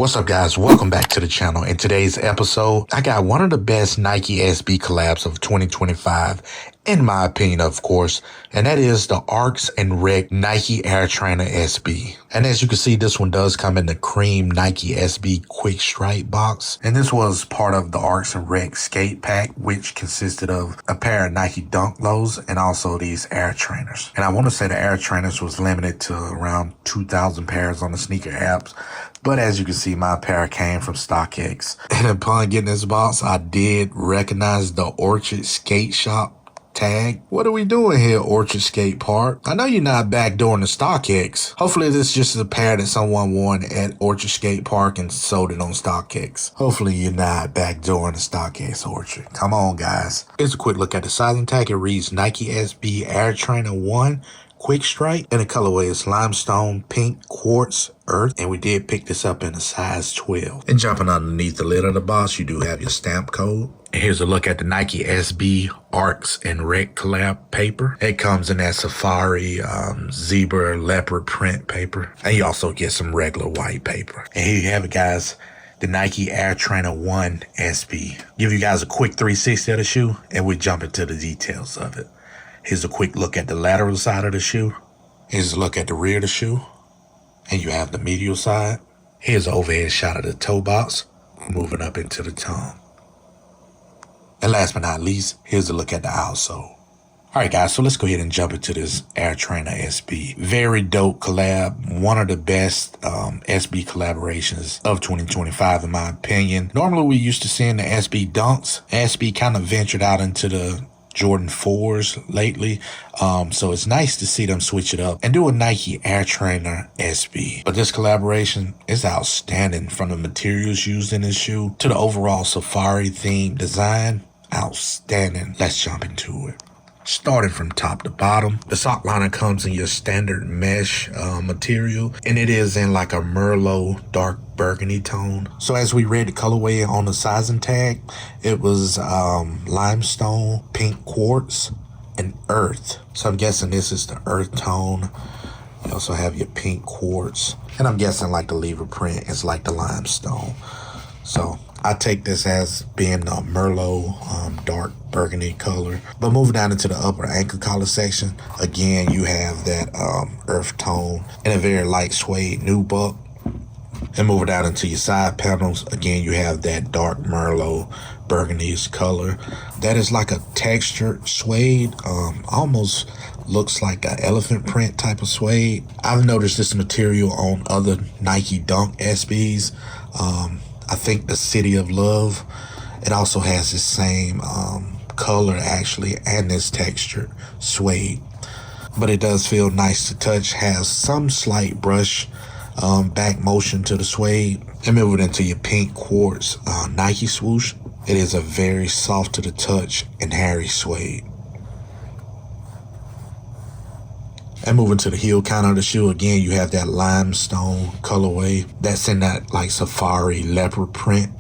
What's up, guys? Welcome back to the channel. In today's episode, I got one of the best Nike SB collabs of 2025, in my opinion, of course, and that is the Arcs and Rec Nike Air Trainer SB. And as you can see, this one does come in the cream Nike SB Quick Stripe box. And this was part of the Arcs and Rec skate pack, which consisted of a pair of Nike Dunk Lows and also these Air Trainers. And I want to say the Air Trainers was limited to around 2,000 pairs on the sneaker apps. But as you can see, my pair came from StockX. And upon getting this box, I did recognize the Orchard Skate Shop tag. What are we doing here, Orchard Skate Park? I know you're not backdooring the StockX. Hopefully this just is a pair that someone won at Orchard Skate Park and sold it on StockX. Hopefully you're not backdooring the StockX Orchard. Come on, guys. Here's a quick look at the sizing tag. It reads Nike SB Air Trainer 1 Quick Stripe, and the colorway is limestone, pink, quartz, earth, and we did pick this up in a size 12. And jumping underneath the lid of the box, you do have your stamp code. And here's a look at the Nike SB Arcs and Rec collab paper. It comes in that safari, zebra, leopard print paper, and you also get some regular white paper. And here you have it, guys. The Nike Air Trainer 1 SB. Give you guys a quick 360 of the shoe, and we jump into the details of it. Here's a quick look at the lateral side of the shoe. Here's a look at the rear of the shoe. And you have the medial side. Here's an overhead shot of the toe box, moving up into the tongue. And last but not least, here's a look at the outsole. Alright guys, so let's go ahead and jump into this Air Trainer SB. Very dope collab. One of the best SB collaborations of 2025 in my opinion. Normally we used to seeing the SB Dunks. SB kind of ventured out into the Jordan 4s lately, so it's nice to see them switch it up and do a Nike Air Trainer SB. But this collaboration is outstanding, from the materials used in this shoe to the overall safari themed design. Outstanding. Let's jump into it. Starting from top to bottom, the sock liner comes in your standard mesh material, and it is in like a Merlot dark burgundy tone. So as we read the colorway on the sizing tag, it was limestone, pink quartz, and earth. So I'm guessing this is the earth tone. You also have your pink quartz, and I'm guessing like the lever print is like the limestone. So I take this as being the Merlot dark burgundy color. But moving down into the upper ankle collar section, again, you have that earth tone and a very light suede nubuck. And moving down into your side panels, again, you have that dark Merlot burgundy color. That is like a textured suede, almost looks like an elephant print type of suede. I've noticed this material on other Nike Dunk SBs. I think the City of Love, it also has the same color actually, and this textured suede. But it does feel nice to touch, has some slight brush back motion to the suede. And moving into your pink quartz Nike swoosh, it is a very soft to the touch and hairy suede. And moving to the heel counter of the shoe, again, you have that limestone colorway that's in that like safari leopard print.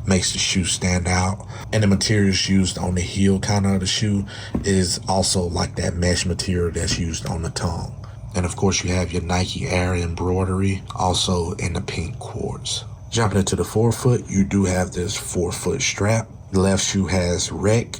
Makes the shoe stand out. And the materials used on the heel counter of the shoe is also like that mesh material that's used on the tongue. And of course you have your Nike Air embroidery also in the pink quartz. Jumping into the forefoot, you do have this forefoot strap. The left shoe has Rec,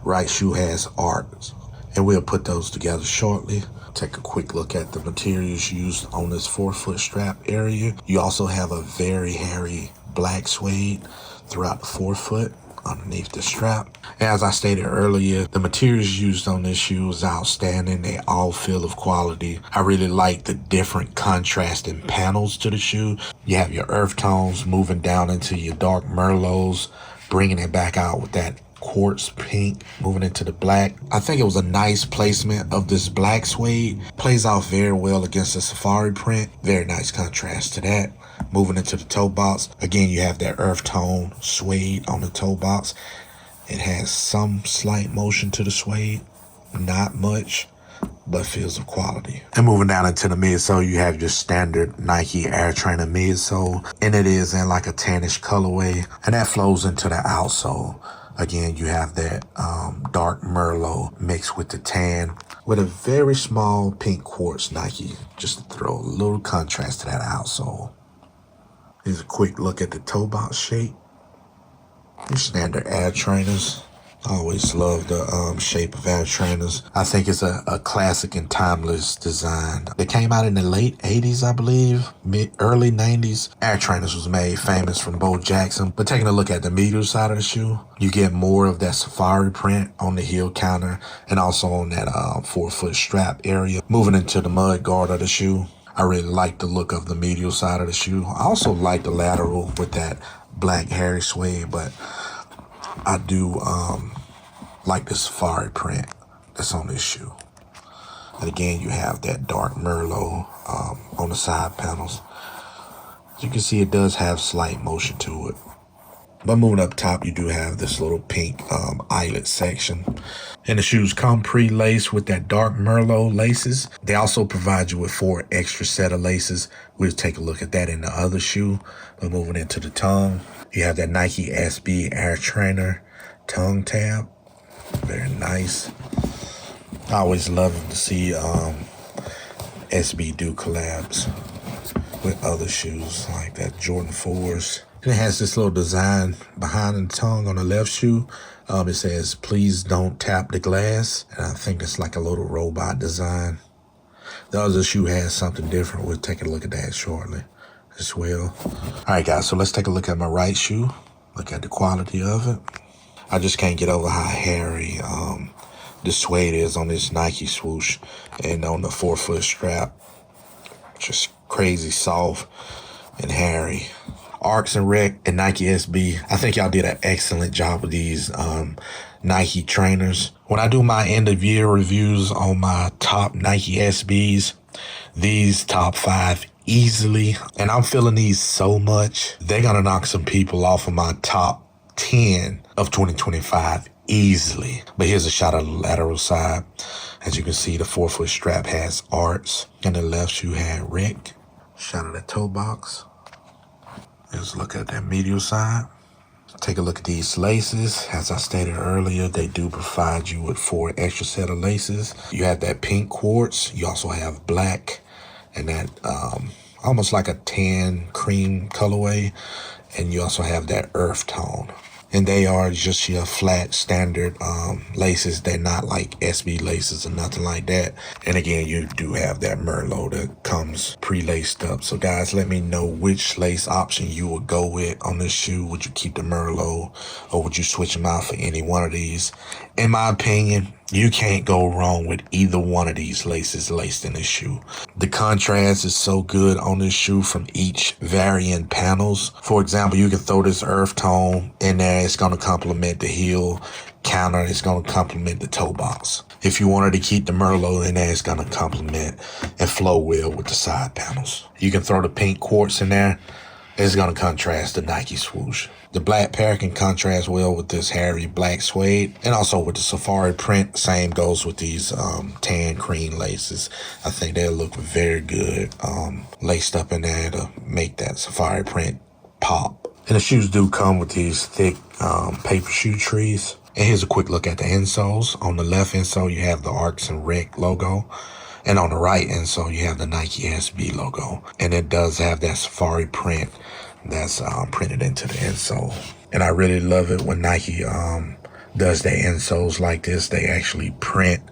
right shoe has Arcs. And we'll put those together shortly. Take a quick look at the materials used on this forefoot strap area. You also have a very hairy black suede throughout the forefoot underneath the strap. As I stated earlier, the materials used on this shoe is outstanding. They all feel of quality. I really like the different contrasting panels to the shoe. You have your earth tones moving down into your dark Merlots, bringing it back out with that quartz pink, moving into the black. I think it was a nice placement of this black suede. Plays off very well against the safari print. Very nice contrast to that. Moving into the toe box, again, you have that earth tone suede on the toe box. It has some slight motion to the suede, not much, but feels of quality. And moving down into the midsole, you have your standard Nike Air Trainer midsole, and it is in like a tannish colorway, and that flows into the outsole. Again, you have that dark Merlot mixed with the tan with a very small pink quartz Nike, just to throw a little contrast to that outsole. Here's a quick look at the toe box shape. Your standard Air Trainers. I always love the shape of Air Trainers. I think it's a classic and timeless design. They came out in the late 80s, I believe, early 90s. Air Trainers was made famous from Bo Jackson. But taking a look at the medial side of the shoe, you get more of that safari print on the heel counter and also on that forefoot strap area. Moving into the mud guard of the shoe, I really like the look of the medial side of the shoe. I also like the lateral with that black hairy suede, but I do like the safari print that's on this shoe. And again, you have that dark Merlot on the side panels. As you can see, it does have slight motion to it. But moving up top, you do have this little pink eyelet section. And the shoes come pre-laced with that dark Merlot laces. They also provide you with 4 extra set of laces. We'll take a look at that in the other shoe. But moving into the tongue, you have that Nike SB Air Trainer tongue tab. Very nice. I always love to see SB do collabs with other shoes like that Jordan 4s. And it has this little design behind the tongue on the left shoe. It says, "Please don't tap the glass." And I think it's like a little robot design. The other shoe has something different. We'll take a look at that shortly as well. All right, guys, so let's take a look at my right shoe. Look at the quality of it. I just can't get over how hairy the suede is on this Nike swoosh and on the forefoot strap. Just crazy soft and hairy. Arcs and Rec and Nike SB, I think y'all did an excellent job with these Nike trainers. When I do my end of year reviews on my top Nike SBs, these top 5 easily, and I'm feeling these so much, they're gonna knock some people off of my top 10 of 2025 easily. But here's a shot of the lateral side. As you can see, the forefoot strap has arcs, and the left shoe had Rec. Shot of the toe box. Let's look at that medial side. Take a look at these laces. As I stated earlier, they do provide you with 4 extra set of laces. You have that pink quartz. You also have black and that almost like a tan cream colorway. And you also have that earth tone. And they are just your flat standard laces. They're not like SB laces or nothing like that. And again, you do have that Merlot that comes pre-laced up. So guys, let me know which lace option you would go with on this shoe. Would you keep the Merlot or would you switch them out for any one of these? In my opinion, you can't go wrong with either one of these laces laced in this shoe. The contrast is so good on this shoe from each varying panels. For example, you can throw this earth tone in there. It's going to complement the heel counter. It's going to complement the toe box. If you wanted to keep the Merlot in there, it's going to complement and flow well with the side panels. You can throw the pink quartz in there. It's going to contrast the Nike swoosh. The black pair can contrast well with this hairy black suede and also with the safari print. Same goes with these tan cream laces. I think they'll look very good laced up in there to make that safari print pop. And the shoes do come with these thick paper shoe trees. And here's a quick look at the insoles. On the left insole, you have the Arcs and Rec logo. And on the right insole, you have the Nike SB logo. And it does have that safari print that's printed into the insole. And I really love it when Nike does their insoles like this. They actually print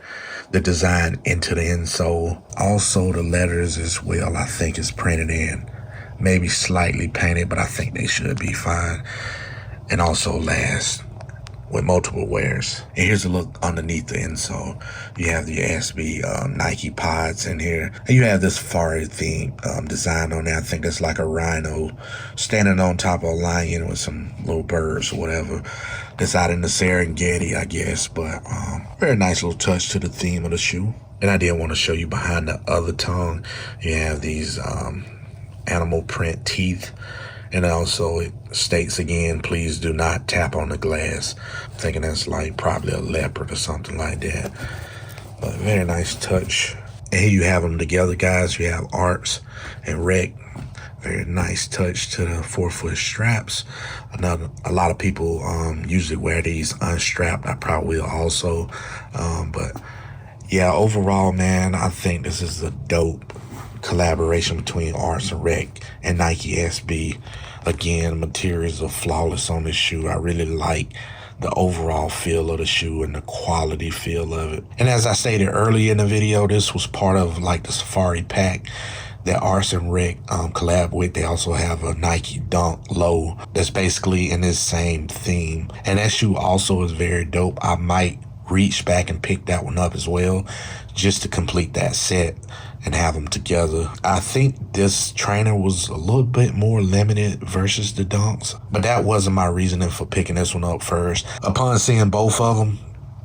the design into the insole. Also, the letters as well, I think is printed in. Maybe slightly painted, but I think they should be fine. And also last with multiple wears. And here's a look underneath the insole. You have the SB Nike pods in here. And you have this safari theme design on there. I think that's like a rhino standing on top of a lion with some little birds or whatever. That's out in the Serengeti, I guess. But very nice little touch to the theme of the shoe. And I did want to show you behind the other tongue. You have these animal print teeth. And also it states again, please do not tap on the glass. I'm thinking that's like probably a leopard or something like that. But very nice touch. And here you have them together, guys. You have Arcs and Rec. Very nice touch to the forefoot straps. A lot of people usually wear these unstrapped. I probably will also. But yeah, overall, man, I think this is a dope collaboration between Arts and Rec and Nike SB. Again, materials are flawless on this shoe. I really like the overall feel of the shoe and the quality feel of it. And as I stated earlier in the video, this was part of like the Safari pack that Arts and Rec collab with. They also have a Nike Dunk Low that's basically in this same theme. And that shoe also is very dope. I might reach back and pick that one up as well, just to complete that set and have them together. I think this trainer was a little bit more limited versus the Dunks, but that wasn't my reasoning for picking this one up first. Upon seeing both of them,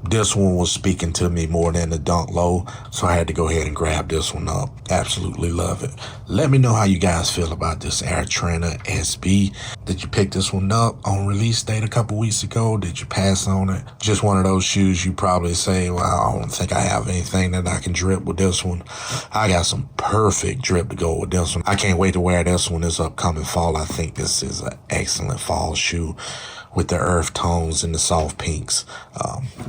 this one was speaking to me more than the Dunk Low, so I had to go ahead and grab this one up. Absolutely love it. Let me know how you guys feel about this Air Trainer SB. Did you pick this one up on release date a couple weeks ago? Did you pass on it? Just one of those shoes you probably say, well, I don't think I have anything that I can drip with this one. I got some perfect drip to go with this one. I can't wait to wear this one this upcoming fall. I think this is an excellent fall shoe with the earth tones and the soft pinks.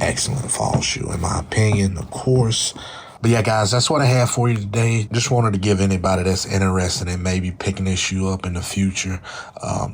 Excellent fall shoe in my opinion, of course. But yeah, guys, that's what I have for you today. Just wanted to give anybody that's interested in maybe picking this shoe up in the future,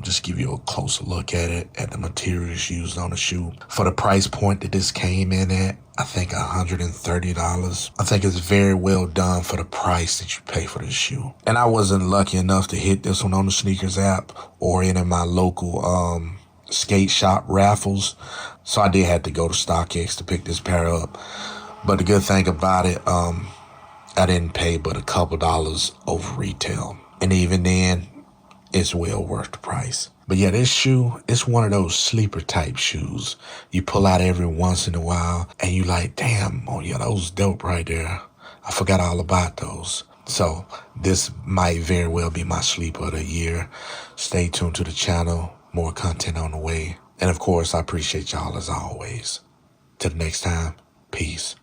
just give you a closer look at it, at the materials used on the shoe. For the price point that this came in at, I think $130. I think it's very well done for the price that you pay for this shoe. And I wasn't lucky enough to hit this one on the SNKRS app or any of my local skate shop raffles, so I did have to go to StockX to pick this pair up. But the good thing about it, I didn't pay but a couple dollars over retail, and even then it's well worth the price. But yeah, this shoe, it's one of those sleeper type shoes you pull out every once in a while and you like, damn, oh yeah, those dope right there. I forgot all about those. So this might very well be my sleeper of the year. Stay tuned to the channel. More content on the way. And of course, I appreciate y'all as always. Till the next time, peace.